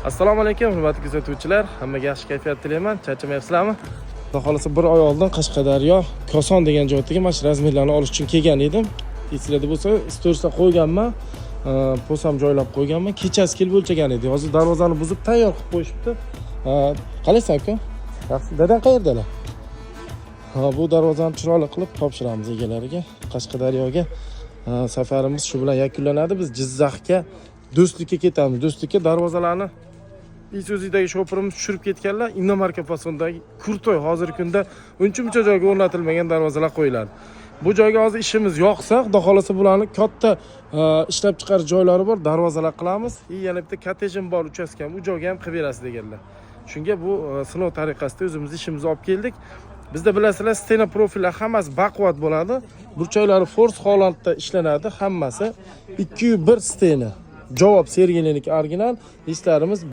Assalomu alaykum, hurmatli kuzatuvchilar. Hammaga yaxshi kayfiyat tilayman. Charchamayapsizlarmi? Xudo xolasa 1 oy oldin Qashqadaryo, Koson degan joyga mana shu razmerlarni olish uchun kelgan edim. Esingizda bo'lsa, storiesga qo'yganman. Posam joylab qo'yganman. Kechasi kelib o'lchagan edi. Hozir darvozani buzib tayyor qilib qo'yishibdi. Qalaysan aka? Yaxshi. Dadan qayerdalar? Bu darvozani chiroyli qilib topshiramiz egalariga. Qashqadaryoga safarimiz shu bilan yakunlanadi. Biz Jizzaxga Do'stlikka ketamiz. Do'stlikka darvozalarni Isuzu'dagi shopirimiz tushirib ketganlar. Innomarka fasondagi Kurtoy hozirgi kunda uncha-muncha joyga o'rnatilmagan darvozalar qo'yiladi. Bu joyga hozir ishimiz yo'qsa, xudo xolasa bularni katta ishlab chiqarish joylari bor, darvozalar qilamiz. Yana bitta kottejim bor, uchastkam, u joyga ham qilib berasiz deganlar. Shunga bu sinov tariqasida o'zimiz ishimizni olib keldik. Bizda bilasizlar, stena profillar hammasi baquvvat bo'ladi. Burchaklari Force Hollandda ishlanadi, hammasi 201 stena. Javob Sergeliniki original, listlarimiz